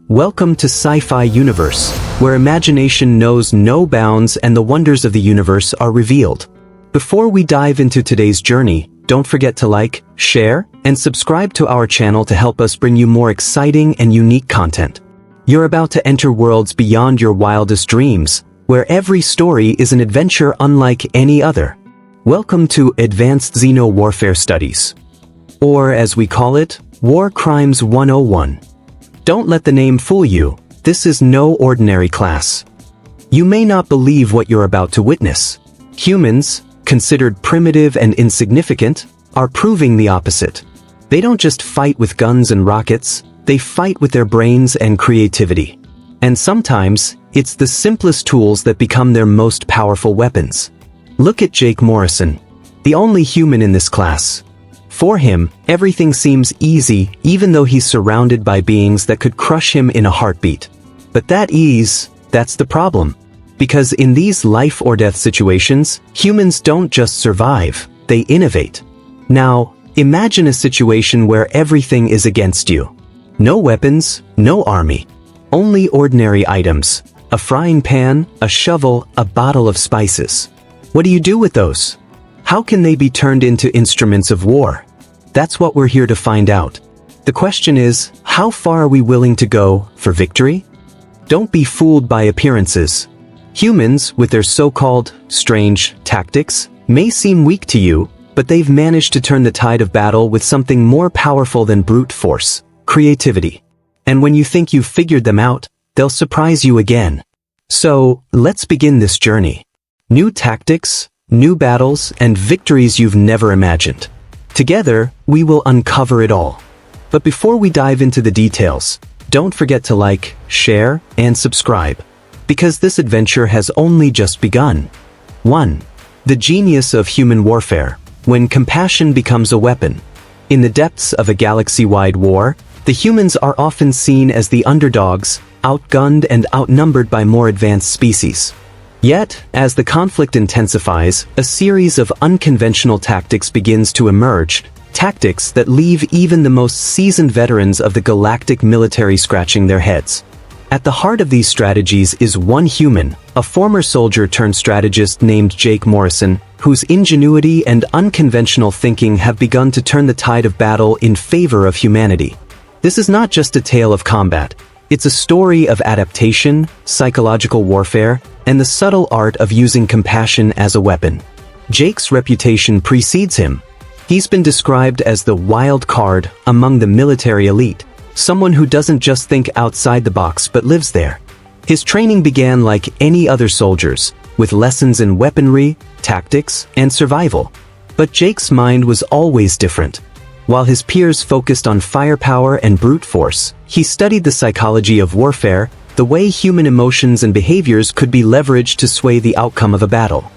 Welcome to Sci-Fi Universe, where imagination knows no bounds and the wonders of the universe are revealed. Before we dive into today's journey, don't forget to like, share, and subscribe to our channel to help us bring you more exciting and unique content. You're about to enter worlds beyond your wildest dreams, where every story is an adventure unlike any other. Welcome to Advanced Xeno Warfare Studies, or as we call it, War Crimes 101. Don't let the name fool you, this is no ordinary class. You may not believe what you're about to witness. Humans, considered primitive and insignificant, are proving the opposite. They don't just fight with guns and rockets, they fight with their brains and creativity. And sometimes, it's the simplest tools that become their most powerful weapons. Look at Jake Morrison, the only human in this class. For him, everything seems easy even though he's surrounded by beings that could crush him in a heartbeat. But that ease, that's the problem. Because in these life or death situations, humans don't just survive, they innovate. Now, imagine a situation where everything is against you. No weapons, no army. Only ordinary items. A frying pan, a shovel, a bottle of spices. What do you do with those? How can they be turned into instruments of war? That's what we're here to find out. The question is, how far are we willing to go for victory? Don't be fooled by appearances. Humans, with their so-called strange tactics, may seem weak to you, but they've managed to turn the tide of battle with something more powerful than brute force, creativity. And when you think you've figured them out, they'll surprise you again. So, let's begin this journey. New tactics, new battles, and victories you've never imagined. Together, we will uncover it all. But before we dive into the details, don't forget to like, share, and subscribe. Because this adventure has only just begun. 1. The genius of human warfare, when compassion becomes a weapon. In the depths of a galaxy-wide war, the humans are often seen as the underdogs, outgunned and outnumbered by more advanced species. Yet, as the conflict intensifies, a series of unconventional tactics begins to emerge, tactics that leave even the most seasoned veterans of the Galactic military scratching their heads. At the heart of these strategies is one human, a former soldier turned strategist named Jake Morrison, whose ingenuity and unconventional thinking have begun to turn the tide of battle in favor of humanity. This is not just a tale of combat. It's a story of adaptation, psychological warfare, and the subtle art of using compassion as a weapon. Jake's reputation precedes him. He's been described as the wild card among the military elite, someone who doesn't just think outside the box but lives there. His training began like any other soldiers, with lessons in weaponry, tactics, and survival. But Jake's mind was always different. While his peers focused on firepower and brute force, he studied the psychology of warfare, the way human emotions and behaviors could be leveraged to sway the outcome of a battle.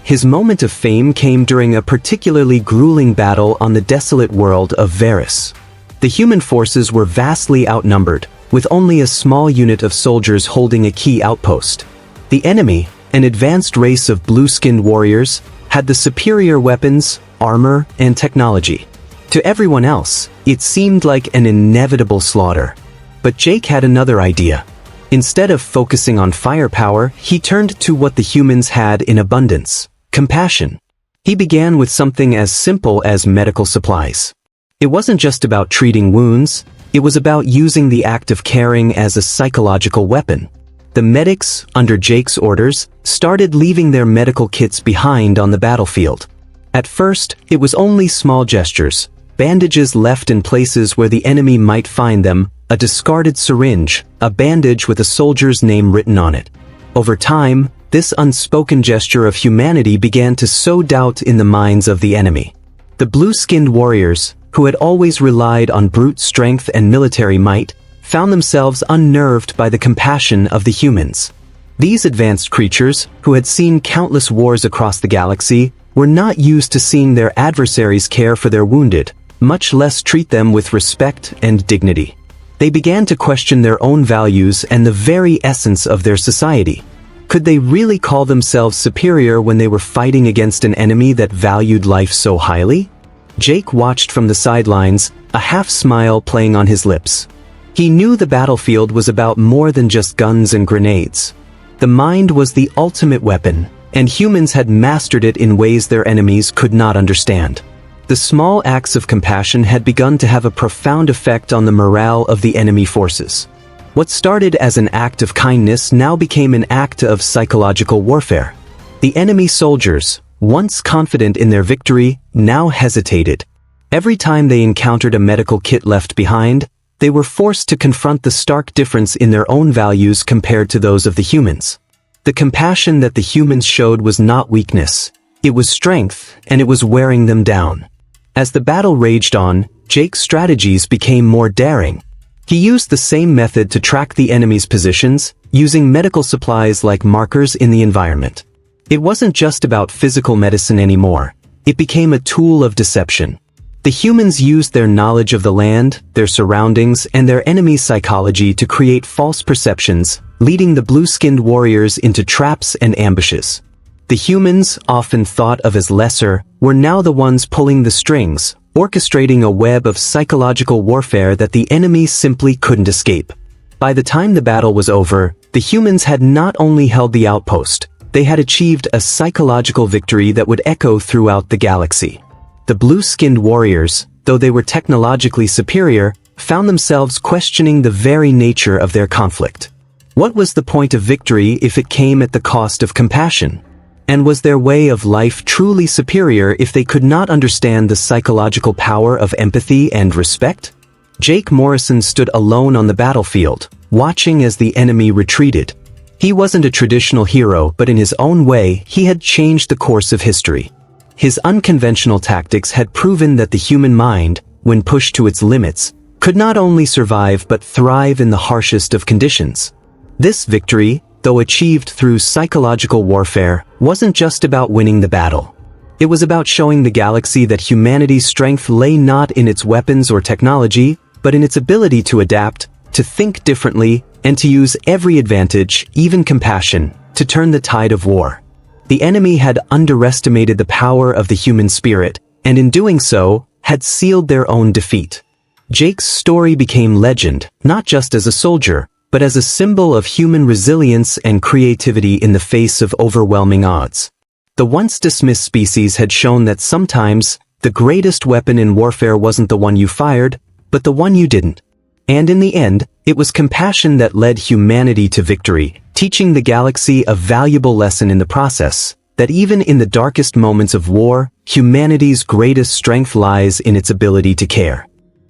His moment of fame came during a particularly grueling battle on the desolate world of Varys. The human forces were vastly outnumbered, with only a small unit of soldiers holding a key outpost. The enemy, an advanced race of blue-skinned warriors, had the superior weapons, armor, and technology. To everyone else, it seemed like an inevitable slaughter. But Jake had another idea. Instead of focusing on firepower, he turned to what the humans had in abundance: compassion. He began with something as simple as medical supplies. It wasn't just about treating wounds, it was about using the act of caring as a psychological weapon. The medics, under Jake's orders, started leaving their medical kits behind on the battlefield. At first, it was only small gestures. Bandages left in places where the enemy might find them, a discarded syringe, a bandage with a soldier's name written on it. Over time, this unspoken gesture of humanity began to sow doubt in the minds of the enemy. The blue-skinned warriors, who had always relied on brute strength and military might, found themselves unnerved by the compassion of the humans. These advanced creatures, who had seen countless wars across the galaxy, were not used to seeing their adversaries care for their wounded, much less treat them with respect and dignity. They began to question their own values and the very essence of their society. Could they really call themselves superior when they were fighting against an enemy that valued life so highly? Jake watched from the sidelines, a half-smile playing on his lips. He knew the battlefield was about more than just guns and grenades. The mind was the ultimate weapon, and humans had mastered it in ways their enemies could not understand. The small acts of compassion had begun to have a profound effect on the morale of the enemy forces. What started as an act of kindness now became an act of psychological warfare. The enemy soldiers, once confident in their victory, now hesitated. Every time they encountered a medical kit left behind, they were forced to confront the stark difference in their own values compared to those of the humans. The compassion that the humans showed was not weakness. It was strength, and it was wearing them down. As the battle raged on, Jake's strategies became more daring. He used the same method to track the enemy's positions, using medical supplies like markers in the environment. It wasn't just about physical medicine anymore. It became a tool of deception. The humans used their knowledge of the land, their surroundings, and their enemy's psychology to create false perceptions, leading the blue-skinned warriors into traps and ambushes. The humans, often thought of as lesser, were now the ones pulling the strings, orchestrating a web of psychological warfare that the enemy simply couldn't escape. By the time the battle was over, the humans had not only held the outpost, they had achieved a psychological victory that would echo throughout the galaxy. The blue-skinned warriors, though they were technologically superior, found themselves questioning the very nature of their conflict. What was the point of victory if it came at the cost of compassion? And was their way of life truly superior if they could not understand the psychological power of empathy and respect? Jake Morrison stood alone on the battlefield, watching as the enemy retreated. He wasn't a traditional hero, but in his own way, he had changed the course of history. His unconventional tactics had proven that the human mind, when pushed to its limits, could not only survive but thrive in the harshest of conditions. This victory, though achieved through psychological warfare, wasn't just about winning the battle. It was about showing the galaxy that humanity's strength lay not in its weapons or technology, but in its ability to adapt, to think differently, and to use every advantage, even compassion, to turn the tide of war. The enemy had underestimated the power of the human spirit, and in doing so, had sealed their own defeat. Jake's story became legend, not just as a soldier, but as a symbol of human resilience and creativity in the face of overwhelming odds. The once dismissed species had shown that sometimes, the greatest weapon in warfare wasn't the one you fired, but the one you didn't. And in the end, it was compassion that led humanity to victory, teaching the galaxy a valuable lesson in the process, that even in the darkest moments of war, humanity's greatest strength lies in its ability to care.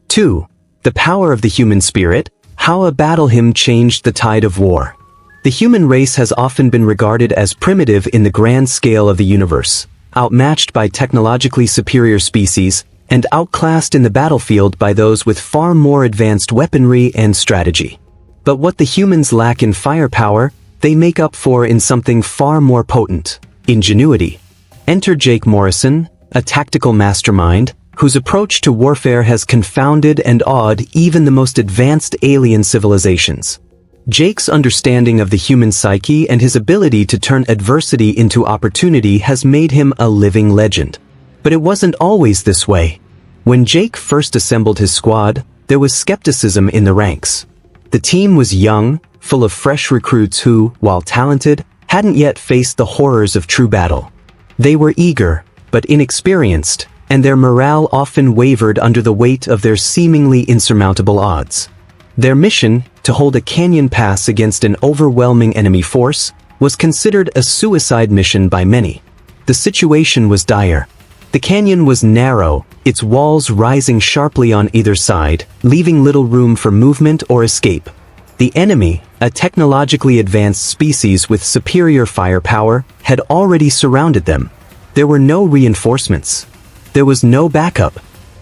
2. The power of the human spirit, how a battle hymn changed the tide of war. The human race has often been regarded as primitive in the grand scale of the universe, outmatched by technologically superior species, and outclassed in the battlefield by those with far more advanced weaponry and strategy. But what the humans lack in firepower, they make up for in something far more potent: ingenuity. Enter Jake Morrison, a tactical mastermind, whose approach to warfare has confounded and awed even the most advanced alien civilizations. Jake's understanding of the human psyche and his ability to turn adversity into opportunity has made him a living legend. But it wasn't always this way. When Jake first assembled his squad, there was skepticism in the ranks. The team was young, full of fresh recruits who, while talented, hadn't yet faced the horrors of true battle. They were eager, but inexperienced, and their morale often wavered under the weight of their seemingly insurmountable odds. Their mission, to hold a canyon pass against an overwhelming enemy force, was considered a suicide mission by many. The situation was dire. The canyon was narrow, its walls rising sharply on either side, leaving little room for movement or escape. The enemy, a technologically advanced species with superior firepower, had already surrounded them. There were no reinforcements. There was no backup.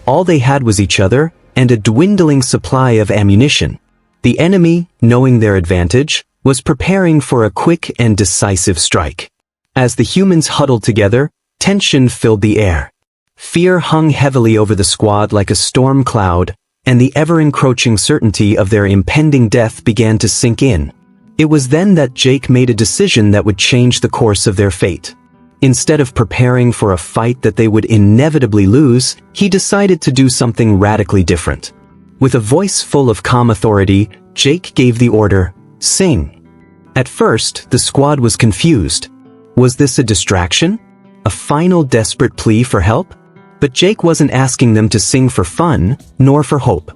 All they had was each other, and a dwindling supply of ammunition. The enemy, knowing their advantage, was preparing for a quick and decisive strike. As the humans huddled together, tension filled the air. Fear hung heavily over the squad like a storm cloud, and the ever-encroaching certainty of their impending death began to sink in. It was then that Jake made a decision that would change the course of their fate. Instead of preparing for a fight that they would inevitably lose, he decided to do something radically different. With a voice full of calm authority, Jake gave the order, "Sing." At first, the squad was confused. Was this a distraction? A final desperate plea for help? But Jake wasn't asking them to sing for fun, nor for hope.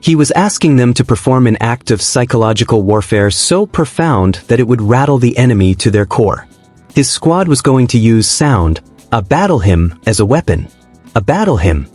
He was asking them to perform an act of psychological warfare so profound that it would rattle the enemy to their core. His squad was going to use sound, a battle hymn, as a weapon. A battle hymn.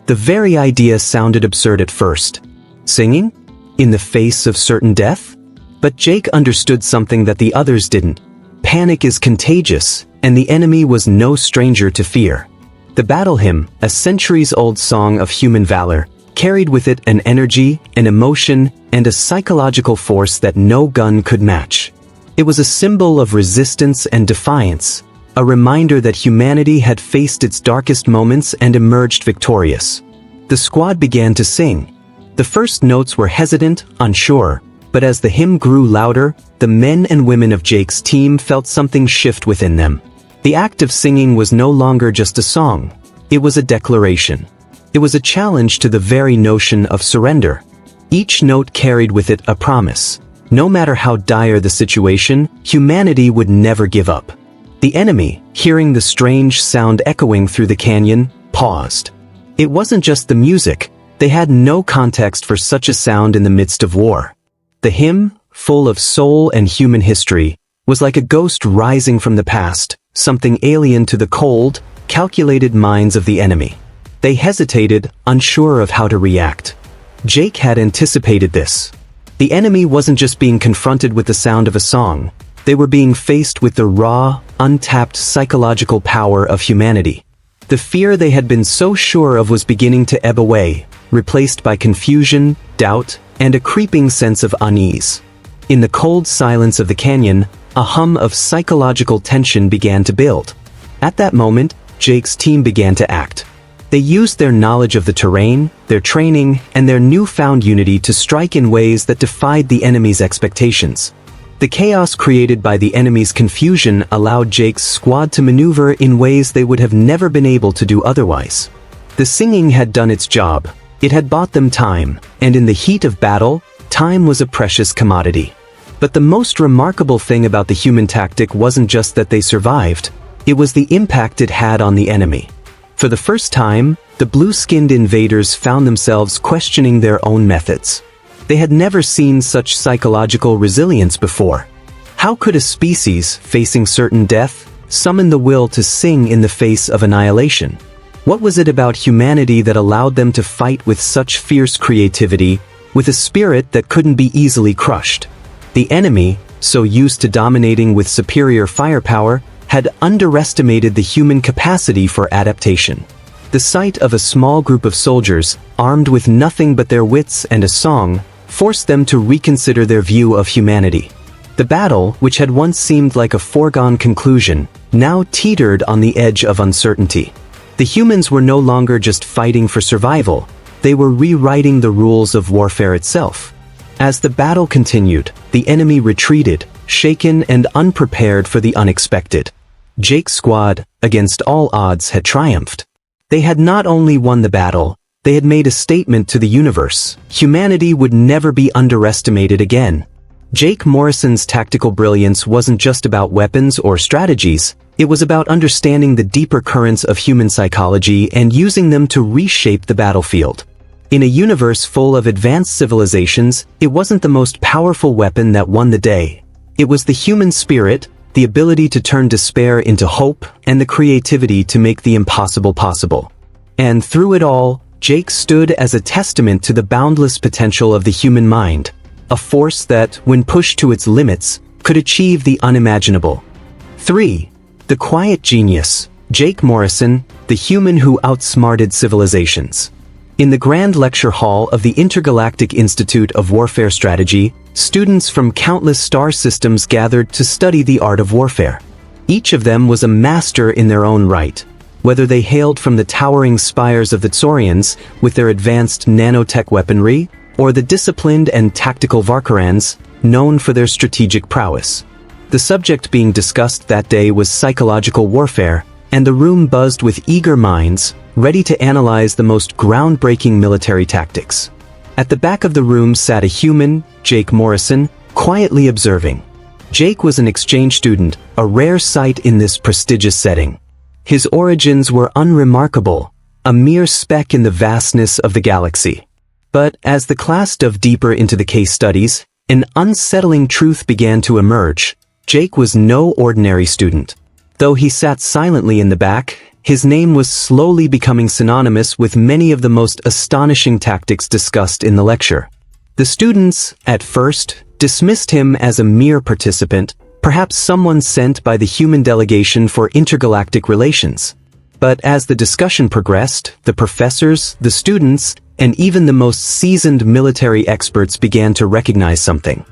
The very idea sounded absurd at first. Singing? In the face of certain death? But Jake understood something that the others didn't. Panic is contagious, and the enemy was no stranger to fear. The battle hymn, a centuries-old song of human valor, carried with it an energy, an emotion, and a psychological force that no gun could match. It was a symbol of resistance and defiance, a reminder that humanity had faced its darkest moments and emerged victorious. The squad began to sing. The first notes were hesitant, unsure, but as the hymn grew louder, the men and women of Jake's team felt something shift within them. The act of singing was no longer just a song. It was a declaration. It was a challenge to the very notion of surrender. Each note carried with it a promise. No matter how dire the situation, humanity would never give up. The enemy, hearing the strange sound echoing through the canyon, paused. It wasn't just the music. They had no context for such a sound in the midst of war. The hymn, full of soul and human history, was like a ghost rising from the past, something alien to the cold, calculated minds of the enemy. They hesitated, unsure of how to react. Jake had anticipated this. The enemy wasn't just being confronted with the sound of a song. They were being faced with the raw, untapped psychological power of humanity. The fear they had been so sure of was beginning to ebb away, replaced by confusion, doubt, and a creeping sense of unease. In the cold silence of the canyon, a hum of psychological tension began to build. At that moment, Jake's team began to act. They used their knowledge of the terrain, their training, and their newfound unity to strike in ways that defied the enemy's expectations. The chaos created by the enemy's confusion allowed Jake's squad to maneuver in ways they would have never been able to do otherwise. The singing had done its job. It had bought them time, and in the heat of battle, time was a precious commodity. But the most remarkable thing about the human tactic wasn't just that they survived, it was the impact it had on the enemy. For the first time, the blue-skinned invaders found themselves questioning their own methods. They had never seen such psychological resilience before. How could a species, facing certain death, summon the will to sing in the face of annihilation? What was it about humanity that allowed them to fight with such fierce creativity, with a spirit that couldn't be easily crushed? The enemy, so used to dominating with superior firepower, had underestimated the human capacity for adaptation. The sight of a small group of soldiers, armed with nothing but their wits and a song, forced them to reconsider their view of humanity. The battle, which had once seemed like a foregone conclusion, now teetered on the edge of uncertainty. The humans were no longer just fighting for survival, they were rewriting the rules of warfare itself. As the battle continued, the enemy retreated, shaken and unprepared for the unexpected. Jake's squad, against all odds, had triumphed. They had not only won the battle, they had made a statement to the universe. Humanity would never be underestimated again. Jake Morrison's tactical brilliance wasn't just about weapons or strategies, it was about understanding the deeper currents of human psychology and using them to reshape the battlefield. In a universe full of advanced civilizations, it wasn't the most powerful weapon that won the day. It was the human spirit, the ability to turn despair into hope, and the creativity to make the impossible possible. And through it all, Jake stood as a testament to the boundless potential of the human mind, a force that, when pushed to its limits, could achieve the unimaginable. 3. The quiet genius, Jake Morrison, the human who outsmarted civilizations. In the Grand Lecture Hall of the Intergalactic Institute of Warfare Strategy, students from countless star systems gathered to study the art of warfare. Each of them was a master in their own right. Whether they hailed from the towering spires of the Tsorians with their advanced nanotech weaponry, or the disciplined and tactical Varkarans, known for their strategic prowess. The subject being discussed that day was psychological warfare, and the room buzzed with eager minds, ready to analyze the most groundbreaking military tactics. At the back of the room sat a human, Jake Morrison, quietly observing. Jake was an exchange student, a rare sight in this prestigious setting. His origins were unremarkable, a mere speck in the vastness of the galaxy. But as the class dove deeper into the case studies, an unsettling truth began to emerge. Jake was no ordinary student. Though he sat silently in the back, his name was slowly becoming synonymous with many of the most astonishing tactics discussed in the lecture. The students, at first, dismissed him as a mere participant, perhaps someone sent by the human delegation for intergalactic relations. But as the discussion progressed, the professors, the students, and even the most seasoned military experts began to recognize something.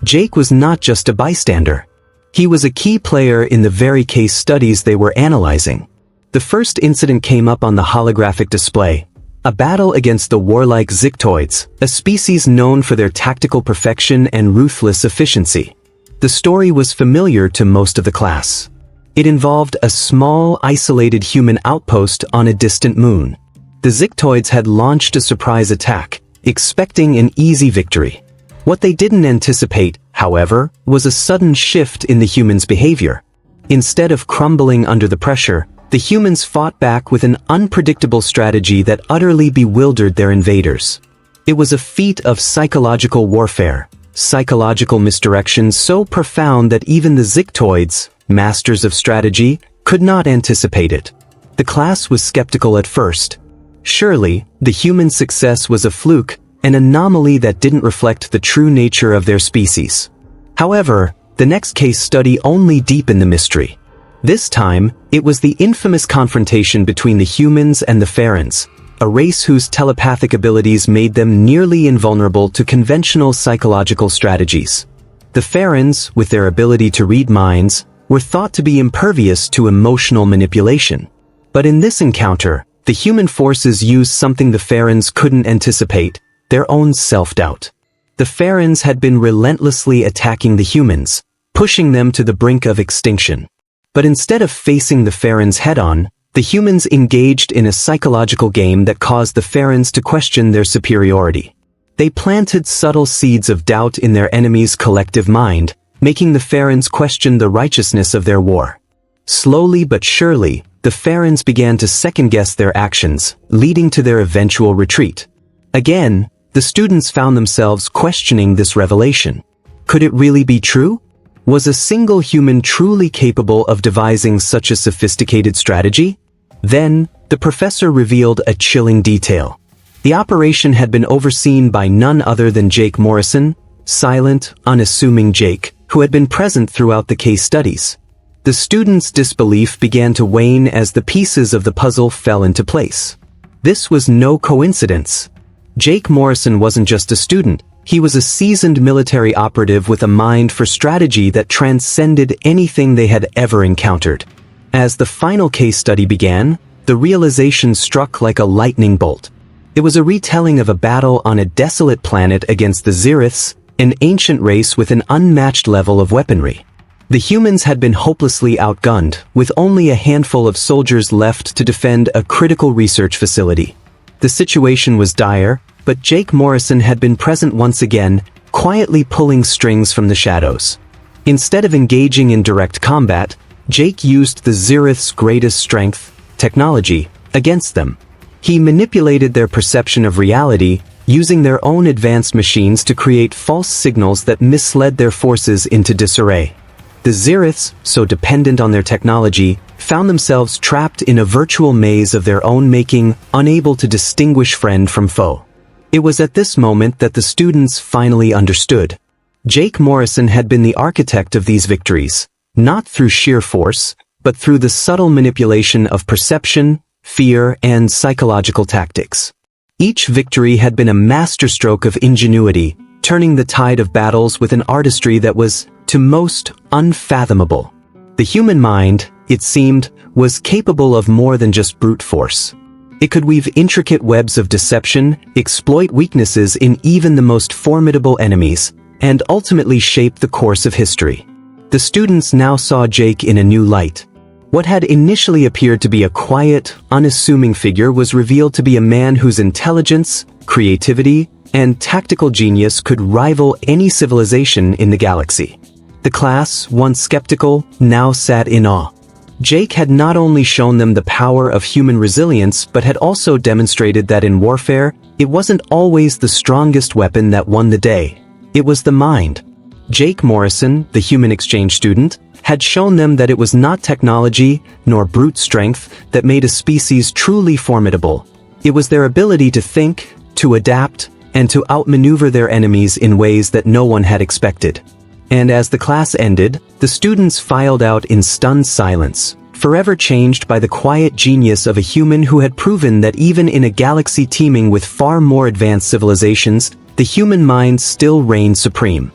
Jake was not just a bystander. He was a key player in the very case studies they were analyzing. The first incident came up on the holographic display, a battle against the warlike Zictoids, a species known for their tactical perfection and ruthless efficiency. The story was familiar to most of the class. It involved a small, isolated human outpost on a distant moon. The Zictoids had launched a surprise attack, expecting an easy victory. What they didn't anticipate, however, was a sudden shift in the humans' behavior. Instead of crumbling under the pressure, the humans fought back with an unpredictable strategy that utterly bewildered their invaders. It was a feat of psychological warfare, psychological misdirection so profound that even the Zictoids, masters of strategy, could not anticipate it. The class was skeptical at first. Surely, the human success was a fluke, an anomaly that didn't reflect the true nature of their species. However, the next case study only deepened the mystery. This time, it was the infamous confrontation between the humans and the Pharans, a race whose telepathic abilities made them nearly invulnerable to conventional psychological strategies. The Pharans, with their ability to read minds, were thought to be impervious to emotional manipulation. But in this encounter, the human forces used something the Pharans couldn't anticipate, their own self-doubt. The Pharans had been relentlessly attacking the humans, pushing them to the brink of extinction. But instead of facing the Pharans head-on, the humans engaged in a psychological game that caused the Pharans to question their superiority. They planted subtle seeds of doubt in their enemy's collective mind, making the Pharans question the righteousness of their war. Slowly but surely, the Pharans began to second-guess their actions, leading to their eventual retreat. Again, the students found themselves questioning this revelation. Could it really be true? Was a single human truly capable of devising such a sophisticated strategy? Then, the professor revealed a chilling detail. The operation had been overseen by none other than Jake Morrison, silent, unassuming Jake, who had been present throughout the case studies. The students' disbelief began to wane as the pieces of the puzzle fell into place. This was no coincidence. Jake Morrison wasn't just a student. He was a seasoned military operative with a mind for strategy that transcended anything they had ever encountered. As the final case study began, the realization struck like a lightning bolt. It was a retelling of a battle on a desolate planet against the Ziriths, an ancient race with an unmatched level of weaponry. The humans had been hopelessly outgunned, with only a handful of soldiers left to defend a critical research facility. The situation was dire, but Jake Morrison had been present once again, quietly pulling strings from the shadows. Instead of engaging in direct combat, Jake used the Zirith's greatest strength, technology, against them. He manipulated their perception of reality, using their own advanced machines to create false signals that misled their forces into disarray. The Ziriths, so dependent on their technology, found themselves trapped in a virtual maze of their own making, unable to distinguish friend from foe. It was at this moment that the students finally understood. Jake Morrison had been the architect of these victories, not through sheer force, but through the subtle manipulation of perception, fear, and psychological tactics. Each victory had been a masterstroke of ingenuity, turning the tide of battles with an artistry that was, to most, unfathomable. The human mind, it seemed, was capable of more than just brute force. It could weave intricate webs of deception, exploit weaknesses in even the most formidable enemies, and ultimately shape the course of history. The students now saw Jake in a new light. What had initially appeared to be a quiet, unassuming figure was revealed to be a man whose intelligence, creativity, and tactical genius could rival any civilization in the galaxy. The class, once skeptical, now sat in awe. Jake had not only shown them the power of human resilience but had also demonstrated that in warfare, it wasn't always the strongest weapon that won the day. It was the mind. Jake Morrison, the human exchange student, had shown them that it was not technology nor brute strength that made a species truly formidable. It was their ability to think, to adapt, and to outmaneuver their enemies in ways that no one had expected. And as the class ended, the students filed out in stunned silence, forever changed by the quiet genius of a human who had proven that even in a galaxy teeming with far more advanced civilizations, the human mind still reigned supreme.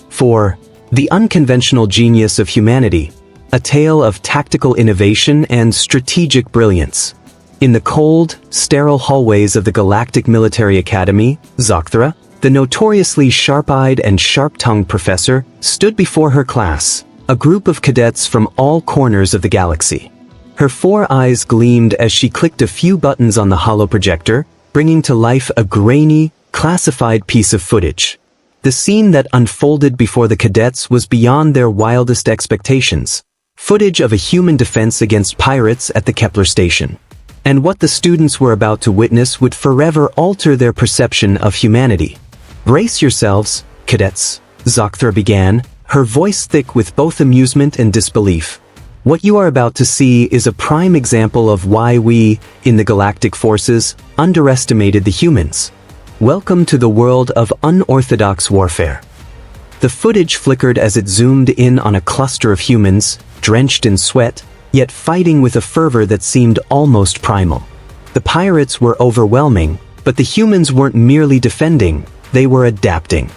For The Unconventional Genius of Humanity, a tale of tactical innovation and strategic brilliance. In the cold, sterile hallways of the Galactic Military Academy, Zokthra, the notoriously sharp-eyed and sharp-tongued professor, stood before her class, a group of cadets from all corners of the galaxy. Her 4 eyes gleamed as she clicked a few buttons on the holoprojector, bringing to life a grainy, classified piece of footage. The scene that unfolded before the cadets was beyond their wildest expectations. Footage of a human defense against pirates at the Kepler station. And what the students were about to witness would forever alter their perception of humanity. "Brace yourselves, cadets," Zokthra began, her voice thick with both amusement and disbelief. "What you are about to see is a prime example of why we, in the Galactic Forces, underestimated the humans. Welcome to the world of unorthodox warfare." The footage flickered as it zoomed in on a cluster of humans, drenched in sweat, yet fighting with a fervor that seemed almost primal. The pirates were overwhelming, but the humans weren't merely defending, they were adapting.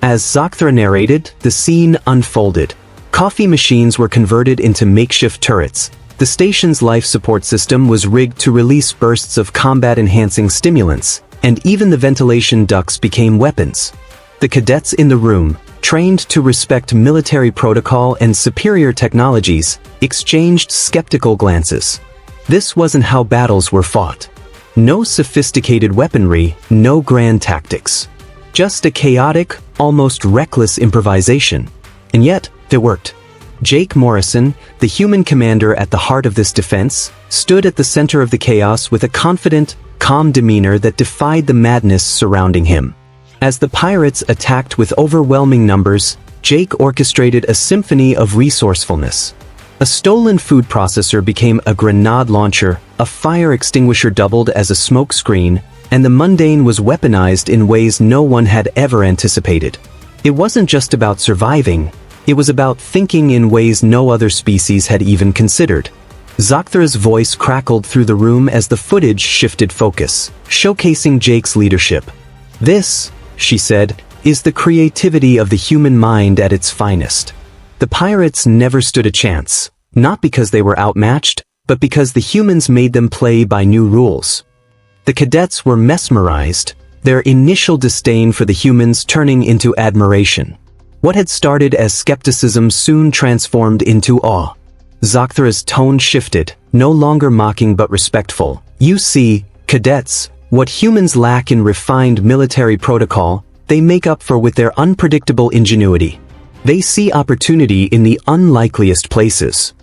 As Zokthra narrated, the scene unfolded. Coffee machines were converted into makeshift turrets. The station's life support system was rigged to release bursts of combat-enhancing stimulants, and even the ventilation ducts became weapons. The cadets in the room, trained to respect military protocol and superior technologies, exchanged skeptical glances. This wasn't how battles were fought. No sophisticated weaponry, no grand tactics. Just a chaotic, almost reckless improvisation. And yet, it worked. Jake Morrison, the human commander at the heart of this defense, stood at the center of the chaos with a confident, calm demeanor that defied the madness surrounding him. As the pirates attacked with overwhelming numbers, Jake orchestrated a symphony of resourcefulness. A stolen food processor became a grenade launcher, a fire extinguisher doubled as a smoke screen, and the mundane was weaponized in ways no one had ever anticipated. It wasn't just about surviving, it was about thinking in ways no other species had even considered. Zokthra's voice crackled through the room as the footage shifted focus, showcasing Jake's leadership. "This," she said, "is the creativity of the human mind at its finest." The pirates never stood a chance, not because they were outmatched, but because the humans made them play by new rules. The cadets were mesmerized, their initial disdain for the humans turning into admiration. What had started as skepticism soon transformed into awe. Zokthra's tone shifted, no longer mocking but respectful. "You see, cadets, what humans lack in refined military protocol, they make up for with their unpredictable ingenuity. They see opportunity in the unlikeliest places."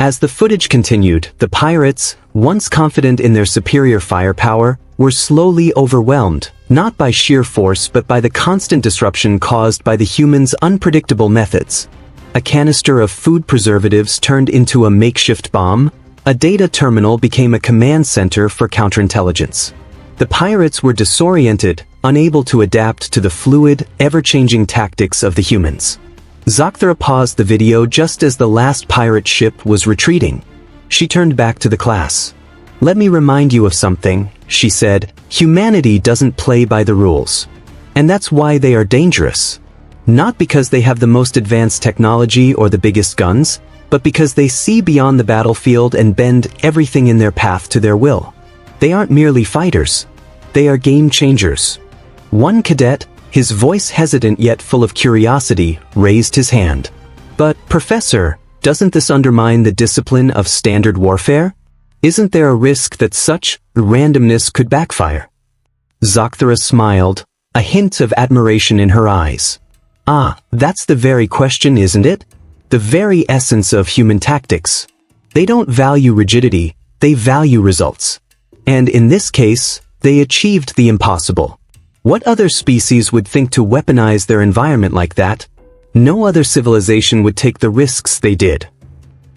As the footage continued, the pirates, once confident in their superior firepower, were slowly overwhelmed, not by sheer force but by the constant disruption caused by the humans' unpredictable methods. A canister of food preservatives turned into a makeshift bomb, a data terminal became a command center for counterintelligence. The pirates were disoriented, unable to adapt to the fluid, ever-changing tactics of the humans. Zokthra paused the video just as the last pirate ship was retreating. She turned back to the class. "Let me remind you of something," she said. "Humanity doesn't play by the rules. And that's why they are dangerous. Not because they have the most advanced technology or the biggest guns, but because they see beyond the battlefield and bend everything in their path to their will. They aren't merely fighters. They are game changers." One cadet, his voice hesitant yet full of curiosity, raised his hand. "But, Professor, doesn't this undermine the discipline of standard warfare? Isn't there a risk that such randomness could backfire?" Zokthra smiled, a hint of admiration in her eyes. Ah, that's the very question, isn't it? The very essence of human tactics. They don't value rigidity, they value results. And in this case, they achieved the impossible. What other species would think to weaponize their environment like that? No other civilization would take the risks they did.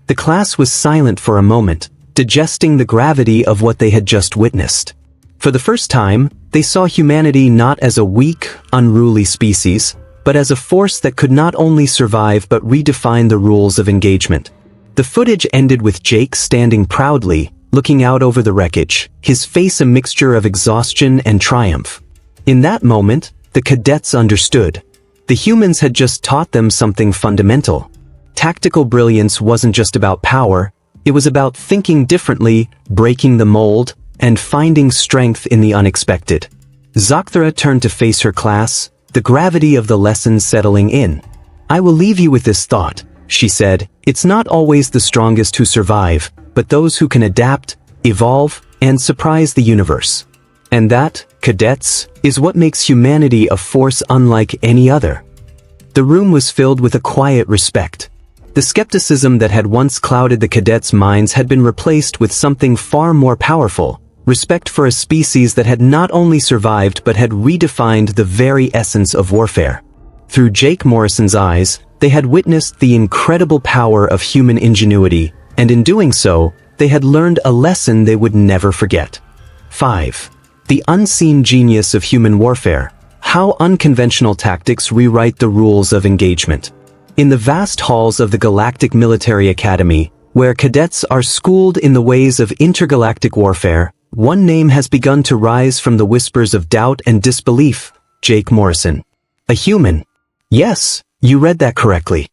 The class was silent for a moment, digesting the gravity of what they had just witnessed. For the first time, they saw humanity not as a weak, unruly species, but as a force that could not only survive but redefine the rules of engagement. The footage ended with Jake standing proudly, looking out over the wreckage, his face a mixture of exhaustion and triumph. In that moment, the cadets understood. The humans had just taught them something fundamental. Tactical brilliance wasn't just about power, it was about thinking differently, breaking the mold, and finding strength in the unexpected. Zakhthra turned to face her class, the gravity of the lesson settling in. "I will leave you with this thought," she said. "It's not always the strongest who survive, but those who can adapt, evolve, and surprise the universe. And that, cadets, is what makes humanity a force unlike any other." The room was filled with a quiet respect. The skepticism that had once clouded the cadets' minds had been replaced with something far more powerful: respect for a species that had not only survived but had redefined the very essence of warfare. Through Jake Morrison's eyes, they had witnessed the incredible power of human ingenuity, and in doing so, they had learned a lesson they would never forget. 5. The unseen genius of human warfare: how unconventional tactics rewrite the rules of engagement. In the vast halls of the Galactic Military Academy, where cadets are schooled in the ways of intergalactic warfare, one name has begun to rise from the whispers of doubt and disbelief: Jake Morrison. A human. Yes, you read that correctly.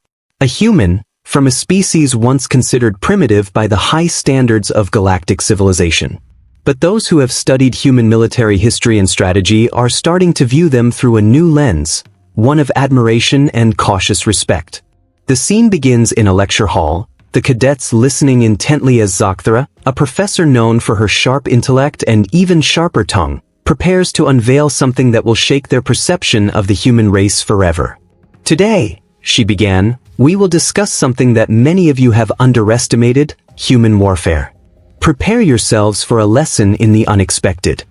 A human, from a species once considered primitive by the high standards of galactic civilization. But those who have studied human military history and strategy are starting to view them through a new lens, one of admiration and cautious respect. The scene begins in a lecture hall, the cadets listening intently as Zakhthra, a professor known for her sharp intellect and even sharper tongue, prepares to unveil something that will shake their perception of the human race forever. "Today," she began, "we will discuss something that many of you have underestimated: human warfare. Prepare yourselves for a lesson in the unexpected."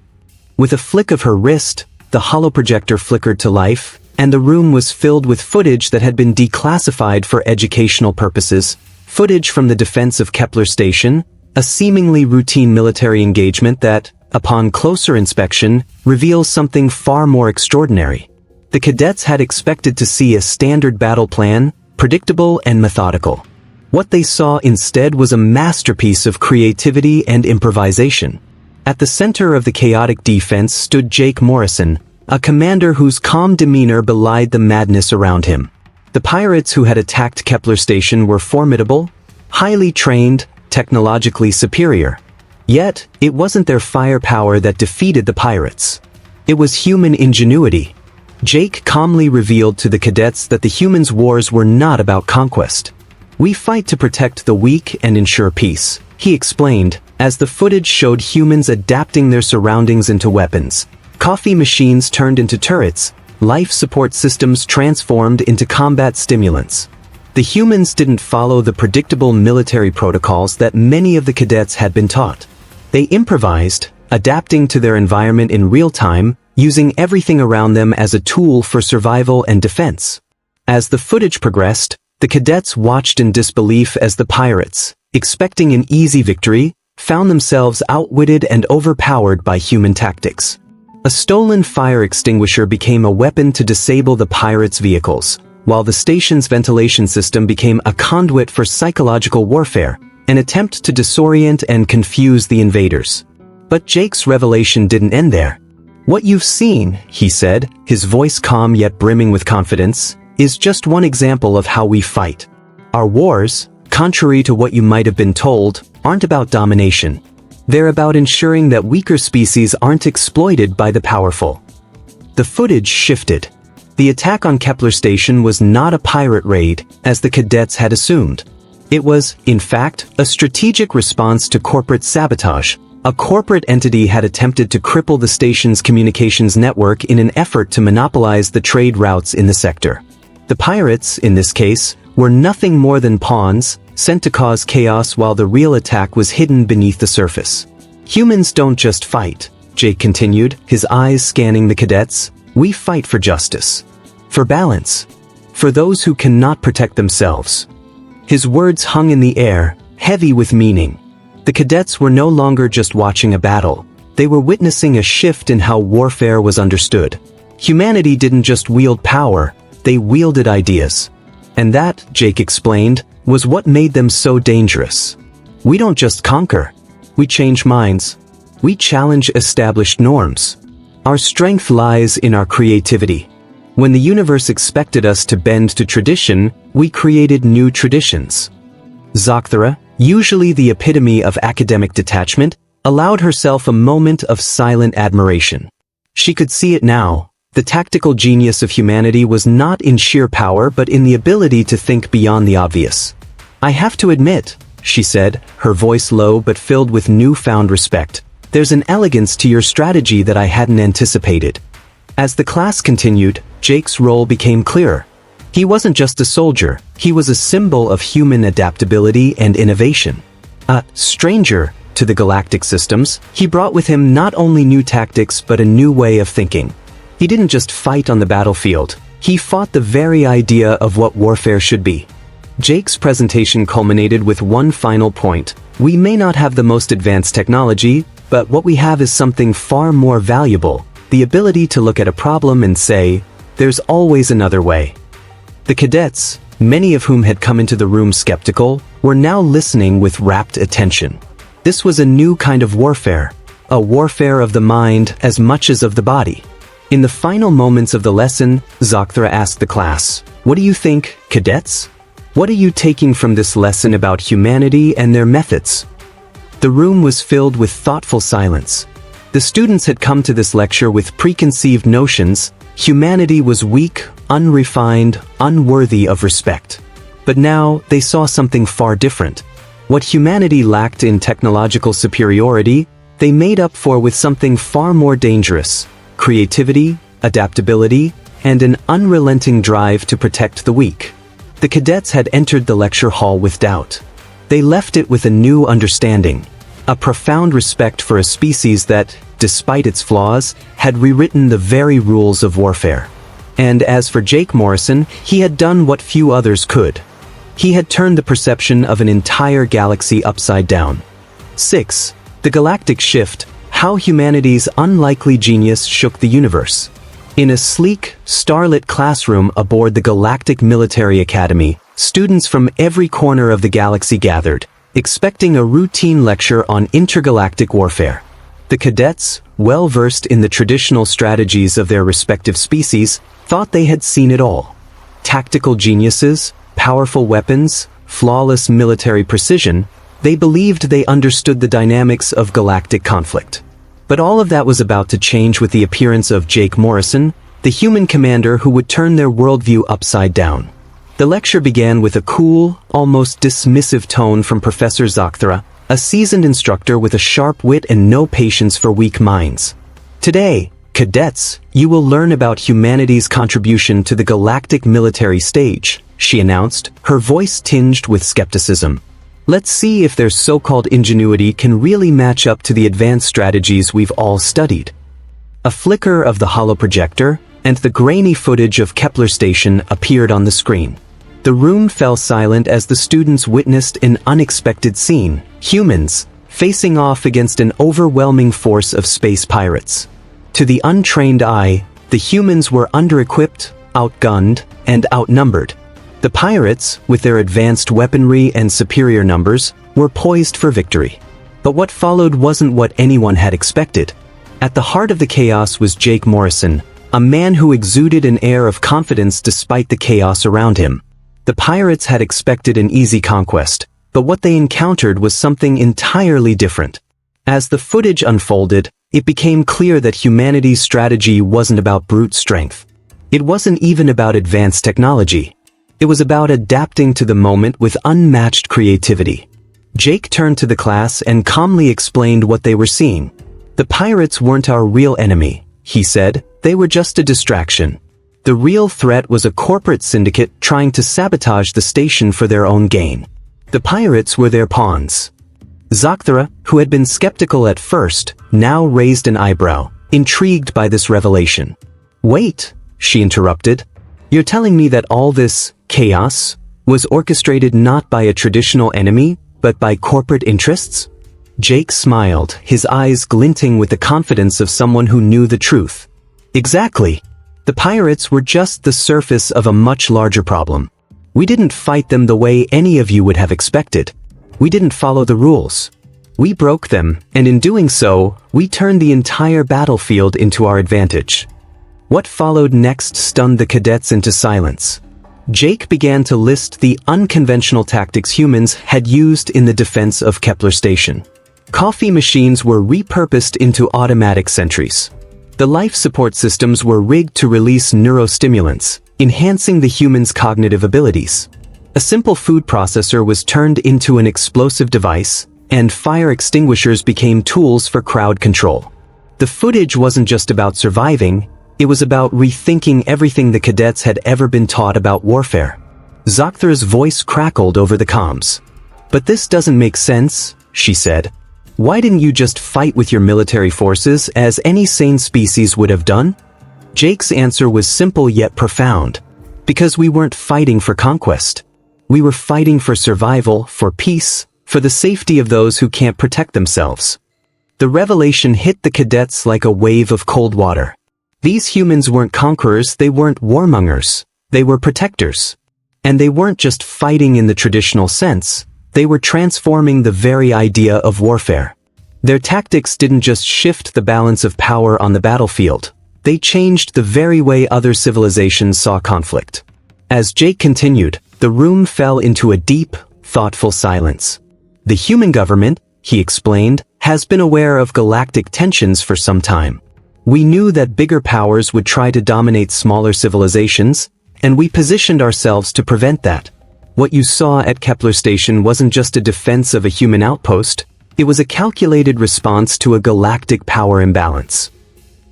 With a flick of her wrist, the holoprojector flickered to life, and the room was filled with footage that had been declassified for educational purposes. Footage from the defense of Kepler Station, a seemingly routine military engagement that, upon closer inspection, reveals something far more extraordinary. The cadets had expected to see a standard battle plan, predictable and methodical. What they saw instead was a masterpiece of creativity and improvisation. At the center of the chaotic defense stood Jake Morrison, a commander whose calm demeanor belied the madness around him. The pirates who had attacked Kepler Station were formidable, highly trained, technologically superior. Yet, it wasn't their firepower that defeated the pirates. It was human ingenuity. Jake calmly revealed to the cadets that the humans' wars were not about conquest. "We fight to protect the weak and ensure peace," he explained, as the footage showed humans adapting their surroundings into weapons. Coffee machines turned into turrets, life support systems transformed into combat stimulants. The humans didn't follow the predictable military protocols that many of the cadets had been taught. They improvised, adapting to their environment in real time, using everything around them as a tool for survival and defense. As the footage progressed, the cadets watched in disbelief as the pirates, expecting an easy victory, found themselves outwitted and overpowered by human tactics. A stolen fire extinguisher became a weapon to disable the pirates' vehicles, while the station's ventilation system became a conduit for psychological warfare, an attempt to disorient and confuse the invaders. But Jake's revelation didn't end there. "What you've seen," he said, his voice calm yet brimming with confidence, "is just one example of how we fight. Our wars, contrary to what you might have been told, aren't about domination. They're about ensuring that weaker species aren't exploited by the powerful." The footage shifted. The attack on Kepler Station was not a pirate raid, as the cadets had assumed. It was, in fact, a strategic response to corporate sabotage, A corporate entity had attempted to cripple the station's communications network in an effort to monopolize the trade routes in the sector. The pirates, in this case, were nothing more than pawns, sent to cause chaos while the real attack was hidden beneath the surface. Humans don't just fight, Jake continued, his eyes scanning the cadets. We fight for justice. For balance. For those who cannot protect themselves. His words hung in the air, heavy with meaning. The cadets were no longer just watching a battle. They were witnessing a shift in how warfare was understood. Humanity didn't just wield power, they wielded ideas. And that, Jake explained, was what made them so dangerous. We don't just conquer. We change minds. We challenge established norms. Our strength lies in our creativity. When the universe expected us to bend to tradition, we created new traditions. Zocthera, usually the epitome of academic detachment, allowed herself a moment of silent admiration. She could see it now. The tactical genius of humanity was not in sheer power but in the ability to think beyond the obvious. I have to admit, she said, her voice low but filled with newfound respect, there's an elegance to your strategy that I hadn't anticipated. As the class continued, Jake's role became clearer. He wasn't just a soldier, he was a symbol of human adaptability and innovation. A stranger to the galactic systems, he brought with him not only new tactics but a new way of thinking. He didn't just fight on the battlefield, he fought the very idea of what warfare should be. Jake's presentation culminated with one final point. We may not have the most advanced technology, but what we have is something far more valuable, the ability to look at a problem and say, there's always another way. The cadets, many of whom had come into the room skeptical, were now listening with rapt attention. This was a new kind of warfare, a warfare of the mind as much as of the body. In the final moments of the lesson, Zocthera asked the class, "What do you think, cadets? What are you taking from this lesson about humanity and their methods?" The room was filled with thoughtful silence. The students had come to this lecture with preconceived notions. Humanity was weak, unrefined, unworthy of respect. But now, they saw something far different. What humanity lacked in technological superiority, they made up for with something far more dangerous: creativity, adaptability, and an unrelenting drive to protect the weak. The cadets had entered the lecture hall with doubt. They left it with a new understanding, a profound respect for a species that, despite its flaws, had rewritten the very rules of warfare. And as for Jake Morrison, he had done what few others could. He had turned the perception of an entire galaxy upside down. 6. The Galactic Shift: How Humanity's Unlikely Genius Shook the Universe. In a sleek, starlit classroom aboard the Galactic Military Academy, students from every corner of the galaxy gathered, expecting a routine lecture on intergalactic warfare. The cadets, well versed in the traditional strategies of their respective species, thought they had seen it all. Tactical geniuses, powerful weapons, flawless military precision, they believed they understood the dynamics of galactic conflict. But all of that was about to change with the appearance of Jake Morrison, the human commander who would turn their worldview upside down. The lecture began with a cool, almost dismissive tone from Professor Zocthera, a seasoned instructor with a sharp wit and no patience for weak minds. Today, cadets, you will learn about humanity's contribution to the galactic military stage, she announced, her voice tinged with skepticism. Let's see if their so-called ingenuity can really match up to the advanced strategies we've all studied. A flicker of the holoprojector, and the grainy footage of Kepler Station appeared on the screen. The room fell silent as the students witnessed an unexpected scene: humans, facing off against an overwhelming force of space pirates. To the untrained eye, the humans were under-equipped, outgunned, and outnumbered. The pirates, with their advanced weaponry and superior numbers, were poised for victory. But what followed wasn't what anyone had expected. At the heart of the chaos was Jake Morrison, a man who exuded an air of confidence despite the chaos around him. The pirates had expected an easy conquest, but what they encountered was something entirely different. As the footage unfolded, it became clear that humanity's strategy wasn't about brute strength. It wasn't even about advanced technology. It was about adapting to the moment with unmatched creativity. Jake turned to the class and calmly explained what they were seeing. The pirates weren't our real enemy, he said, they were just a distraction. The real threat was a corporate syndicate trying to sabotage the station for their own gain. The pirates were their pawns. Zakthara, who had been skeptical at first, now raised an eyebrow, intrigued by this revelation. Wait, she interrupted. You're telling me that all this chaos was orchestrated not by a traditional enemy, but by corporate interests? Jake smiled, his eyes glinting with the confidence of someone who knew the truth. Exactly. The pirates were just the surface of a much larger problem. We didn't fight them the way any of you would have expected. We didn't follow the rules. We broke them, and in doing so, we turned the entire battlefield into our advantage. What followed next stunned the cadets into silence. Jake began to list the unconventional tactics humans had used in the defense of Kepler Station. Coffee machines were repurposed into automatic sentries. The life support systems were rigged to release neurostimulants, enhancing the human's cognitive abilities. A simple food processor was turned into an explosive device, and fire extinguishers became tools for crowd control. The footage wasn't just about surviving, it was about rethinking everything the cadets had ever been taught about warfare. Zakthara's voice crackled over the comms. But this doesn't make sense, she said. Why didn't you just fight with your military forces as any sane species would have done? Jake's answer was simple yet profound. Because we weren't fighting for conquest. We were fighting for survival, for peace, for the safety of those who can't protect themselves. The revelation hit the cadets like a wave of cold water. These humans weren't conquerors, they weren't warmongers. They were protectors. And they weren't just fighting in the traditional sense. They were transforming the very idea of warfare. Their tactics didn't just shift the balance of power on the battlefield. They changed the very way other civilizations saw conflict. As Jake continued, the room fell into a deep, thoughtful silence. The human government, he explained, has been aware of galactic tensions for some time. We knew that bigger powers would try to dominate smaller civilizations, and we positioned ourselves to prevent that. What you saw at Kepler Station wasn't just a defense of a human outpost, it was a calculated response to a galactic power imbalance.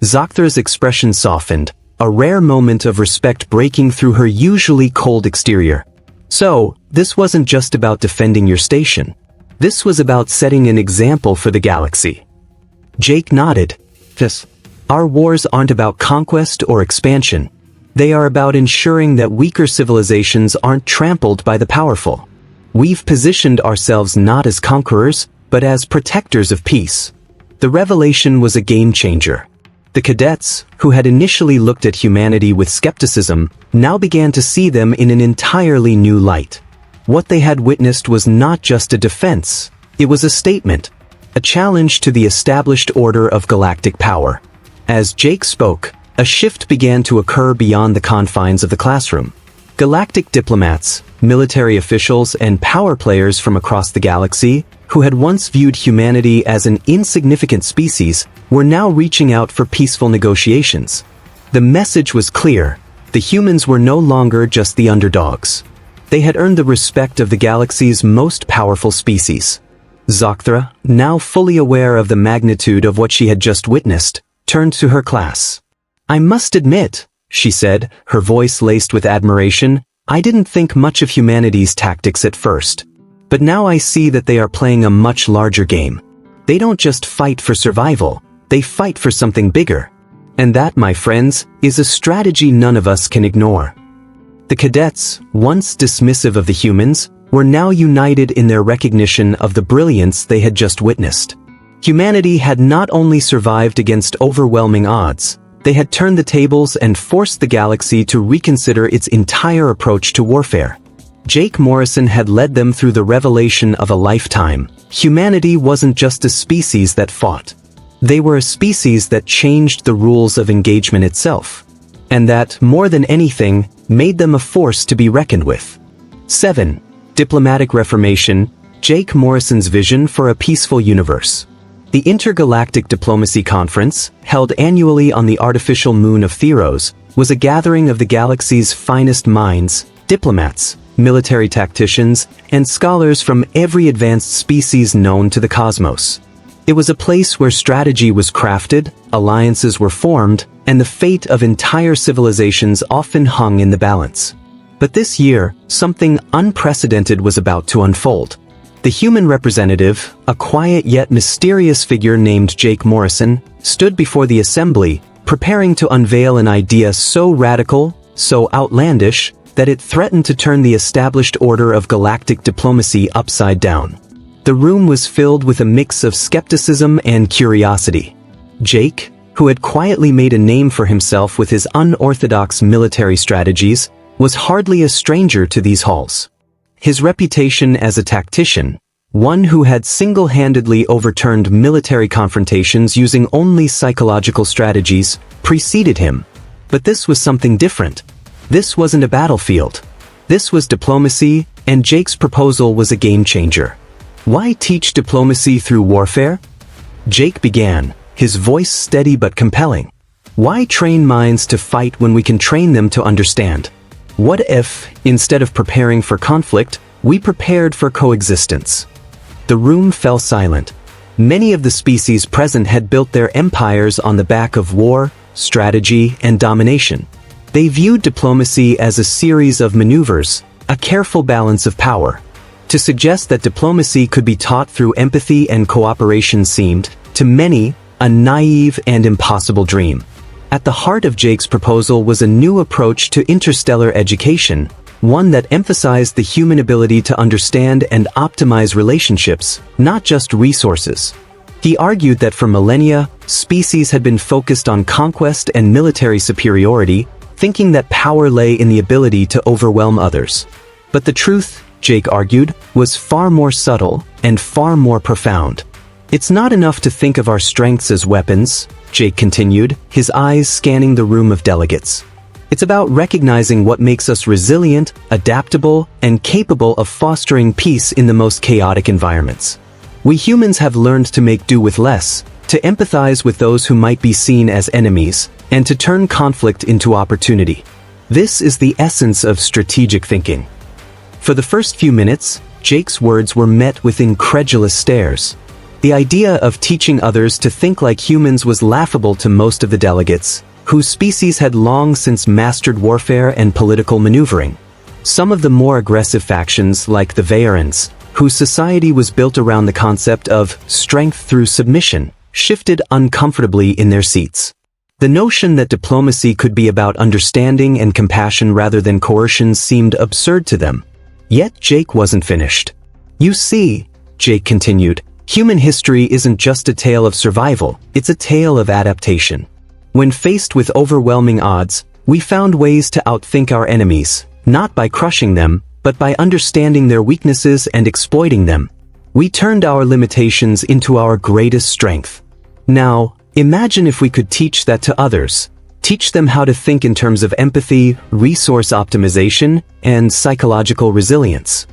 Zakthara's expression softened, a rare moment of respect breaking through her usually cold exterior. So, this wasn't just about defending your station. This was about setting an example for the galaxy. Jake nodded. Yes. Our wars aren't about conquest or expansion. They are about ensuring that weaker civilizations aren't trampled by the powerful. We've positioned ourselves not as conquerors, but as protectors of peace. The revelation was a game changer. The cadets, who had initially looked at humanity with skepticism, now began to see them in an entirely new light. What they had witnessed was not just a defense, it was a statement, a challenge to the established order of galactic power. As Jake spoke, a shift began to occur beyond the confines of the classroom. Galactic diplomats, military officials, and power players from across the galaxy, who had once viewed humanity as an insignificant species, were now reaching out for peaceful negotiations. The message was clear. The humans were no longer just the underdogs. They had earned the respect of the galaxy's most powerful species. Zakthara, now fully aware of the magnitude of what she had just witnessed, turned to her class. I must admit, she said, her voice laced with admiration, I didn't think much of humanity's tactics at first. But now I see that they are playing a much larger game. They don't just fight for survival, they fight for something bigger. And that, my friends, is a strategy none of us can ignore. The cadets, once dismissive of the humans, were now united in their recognition of the brilliance they had just witnessed. Humanity had not only survived against overwhelming odds, they had turned the tables and forced the galaxy to reconsider its entire approach to warfare. Jake Morrison had led them through the revelation of a lifetime. Humanity wasn't just a species that fought. They were a species that changed the rules of engagement itself. And that, more than anything, made them a force to be reckoned with. 7. Diplomatic Reformation, Jake Morrison's vision for a peaceful universe. The Intergalactic Diplomacy Conference, held annually on the artificial moon of Theros, was a gathering of the galaxy's finest minds, diplomats, military tacticians, and scholars from every advanced species known to the cosmos. It was a place where strategy was crafted, alliances were formed, and the fate of entire civilizations often hung in the balance. But this year, something unprecedented was about to unfold. The human representative, a quiet yet mysterious figure named Jake Morrison, stood before the assembly, preparing to unveil an idea so radical, so outlandish, that it threatened to turn the established order of galactic diplomacy upside down. The room was filled with a mix of skepticism and curiosity. Jake, who had quietly made a name for himself with his unorthodox military strategies, was hardly a stranger to these halls. His reputation as a tactician, one who had single-handedly overturned military confrontations using only psychological strategies, preceded him. But this was something different. This wasn't a battlefield. This was diplomacy, and Jake's proposal was a game-changer. Why teach diplomacy through warfare? Jake began, his voice steady but compelling. Why train minds to fight when we can train them to understand? What if, instead of preparing for conflict, we prepared for coexistence? The room fell silent. Many of the species present had built their empires on the back of war, strategy, and domination. They viewed diplomacy as a series of maneuvers, a careful balance of power. To suggest that diplomacy could be taught through empathy and cooperation seemed, to many, a naive and impossible dream. At the heart of Jake's proposal was a new approach to interstellar education, one that emphasized the human ability to understand and optimize relationships, not just resources. He argued that for millennia, species had been focused on conquest and military superiority, thinking that power lay in the ability to overwhelm others. But the truth, Jake argued, was far more subtle and far more profound. It's not enough to think of our strengths as weapons, Jake continued, his eyes scanning the room of delegates. It's about recognizing what makes us resilient, adaptable, and capable of fostering peace in the most chaotic environments. We humans have learned to make do with less, to empathize with those who might be seen as enemies, and to turn conflict into opportunity. This is the essence of strategic thinking. For the first few minutes, Jake's words were met with incredulous stares. The idea of teaching others to think like humans was laughable to most of the delegates, whose species had long since mastered warfare and political maneuvering. Some of the more aggressive factions, like the Vaerans, whose society was built around the concept of strength through submission, shifted uncomfortably in their seats. The notion that diplomacy could be about understanding and compassion rather than coercion seemed absurd to them. Yet Jake wasn't finished. You see, Jake continued, human history isn't just a tale of survival, it's a tale of adaptation. When faced with overwhelming odds, we found ways to outthink our enemies, not by crushing them, but by understanding their weaknesses and exploiting them. We turned our limitations into our greatest strength. Now, imagine if we could teach that to others. Teach them how to think in terms of empathy, resource optimization, and psychological resilience.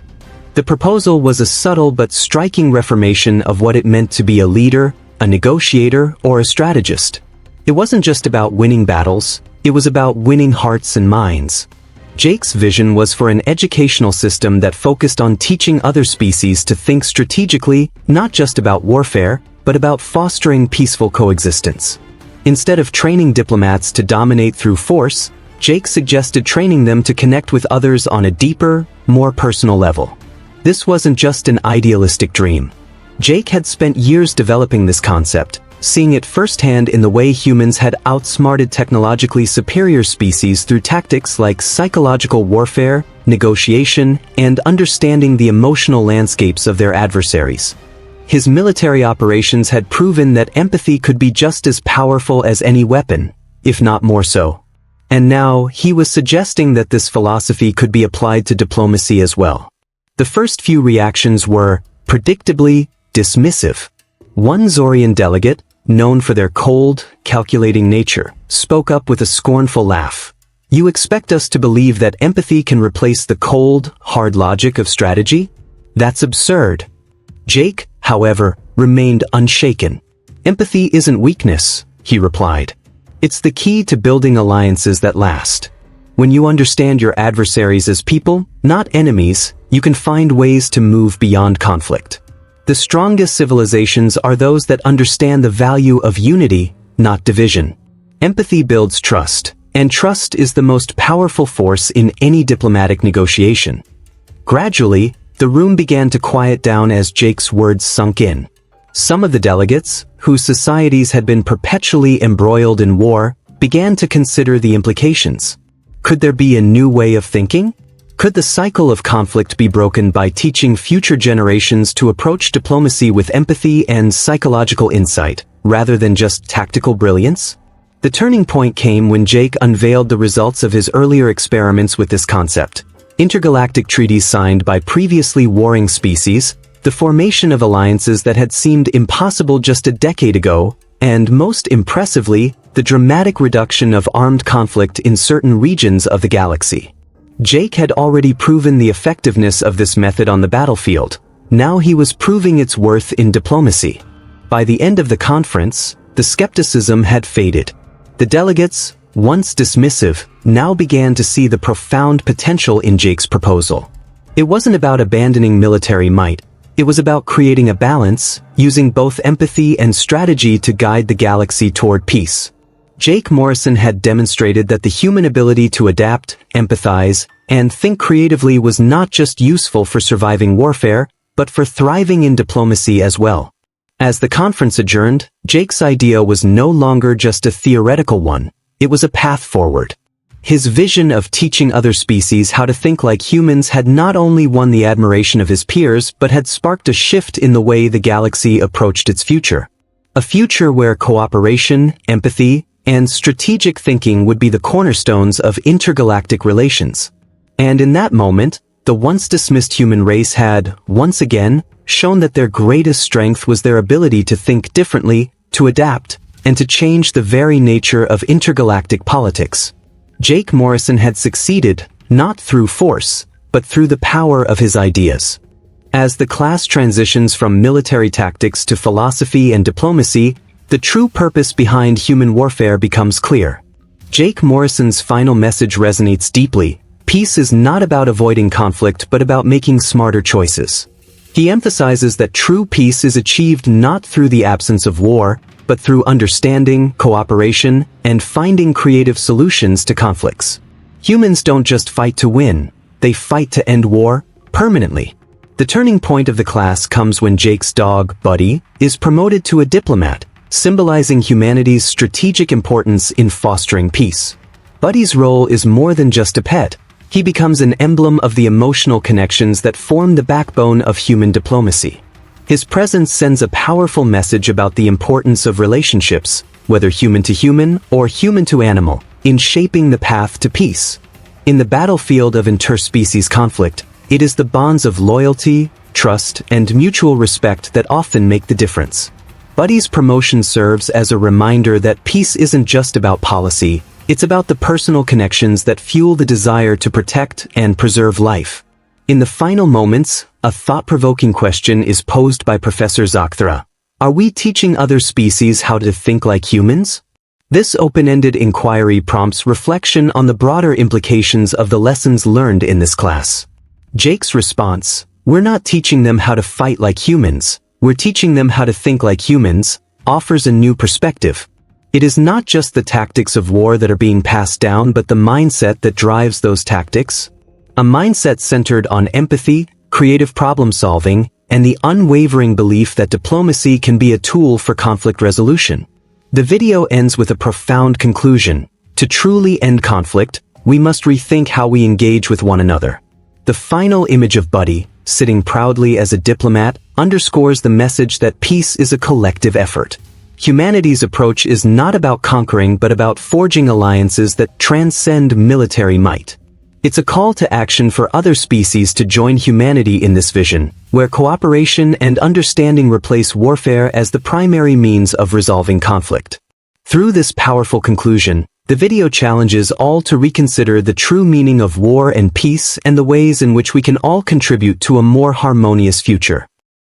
The proposal was a subtle but striking reformation of what it meant to be a leader, a negotiator, or a strategist. It wasn't just about winning battles, it was about winning hearts and minds. Jake's vision was for an educational system that focused on teaching other species to think strategically, not just about warfare, but about fostering peaceful coexistence. Instead of training diplomats to dominate through force, Jake suggested training them to connect with others on a deeper, more personal level. This wasn't just an idealistic dream. Jake had spent years developing this concept, seeing it firsthand in the way humans had outsmarted technologically superior species through tactics like psychological warfare, negotiation, and understanding the emotional landscapes of their adversaries. His military operations had proven that empathy could be just as powerful as any weapon, if not more so. And now, he was suggesting that this philosophy could be applied to diplomacy as well. The first few reactions were, predictably, dismissive. One Zorian delegate, known for their cold, calculating nature, spoke up with a scornful laugh. You expect us to believe that empathy can replace the cold, hard logic of strategy? That's absurd. Jake, however, remained unshaken. Empathy isn't weakness, he replied. It's the key to building alliances that last. When you understand your adversaries as people, not enemies, you can find ways to move beyond conflict. The strongest civilizations are those that understand the value of unity, not division. Empathy builds trust, and trust is the most powerful force in any diplomatic negotiation. Gradually, the room began to quiet down as Jake's words sunk in. Some of the delegates, whose societies had been perpetually embroiled in war, began to consider the implications. Could there be a new way of thinking? Could the cycle of conflict be broken by teaching future generations to approach diplomacy with empathy and psychological insight, rather than just tactical brilliance? The turning point came when Jake unveiled the results of his earlier experiments with this concept. Intergalactic treaties signed by previously warring species, the formation of alliances that had seemed impossible just a decade ago, and most impressively, the dramatic reduction of armed conflict in certain regions of the galaxy. Jake had already proven the effectiveness of this method on the battlefield. Now he was proving its worth in diplomacy. By the end of the conference, the skepticism had faded. The delegates, once dismissive, now began to see the profound potential in Jake's proposal. It wasn't about abandoning military might. It was about creating a balance, using both empathy and strategy to guide the galaxy toward peace. Jake Morrison had demonstrated that the human ability to adapt, empathize, and think creatively was not just useful for surviving warfare, but for thriving in diplomacy as well. As the conference adjourned, Jake's idea was no longer just a theoretical one. It was a path forward. His vision of teaching other species how to think like humans had not only won the admiration of his peers but had sparked a shift in the way the galaxy approached its future. A future where cooperation, empathy, and strategic thinking would be the cornerstones of intergalactic relations. And in that moment, the once dismissed human race had, once again, shown that their greatest strength was their ability to think differently, to adapt, and to change the very nature of intergalactic politics. Jake Morrison had succeeded, not through force, but through the power of his ideas. As the class transitions from military tactics to philosophy and diplomacy, the true purpose behind human warfare becomes clear. Jake Morrison's final message resonates deeply. Peace is not about avoiding conflict but about making smarter choices. He emphasizes that true peace is achieved not through the absence of war, but through understanding, cooperation, and finding creative solutions to conflicts. Humans don't just fight to win, they fight to end war, permanently. The turning point of the class comes when Jake's dog, Buddy, is promoted to a diplomat, symbolizing humanity's strategic importance in fostering peace. Buddy's role is more than just a pet. He becomes an emblem of the emotional connections that form the backbone of human diplomacy. His presence sends a powerful message about the importance of relationships, whether human to human or human to animal, in shaping the path to peace. In the battlefield of interspecies conflict, it is the bonds of loyalty, trust, and mutual respect that often make the difference. Buddy's promotion serves as a reminder that peace isn't just about policy, it's about the personal connections that fuel the desire to protect and preserve life. In the final moments, a thought-provoking question is posed by Professor Zakthra. Are we teaching other species how to think like humans? This open-ended inquiry prompts reflection on the broader implications of the lessons learned in this class. Jake's response, "We're not teaching them how to fight like humans, we're teaching them how to think like humans," offers a new perspective. It is not just the tactics of war that are being passed down but the mindset that drives those tactics. A mindset centered on empathy, creative problem-solving, and the unwavering belief that diplomacy can be a tool for conflict resolution. The video ends with a profound conclusion. To truly end conflict, we must rethink how we engage with one another. The final image of Buddy, sitting proudly as a diplomat, underscores the message that peace is a collective effort. Humanity's approach is not about conquering but about forging alliances that transcend military might. It's a call to action for other species to join humanity in this vision, where cooperation and understanding replace warfare as the primary means of resolving conflict. Through this powerful conclusion, the video challenges all to reconsider the true meaning of war and peace and the ways in which we can all contribute to a more harmonious future.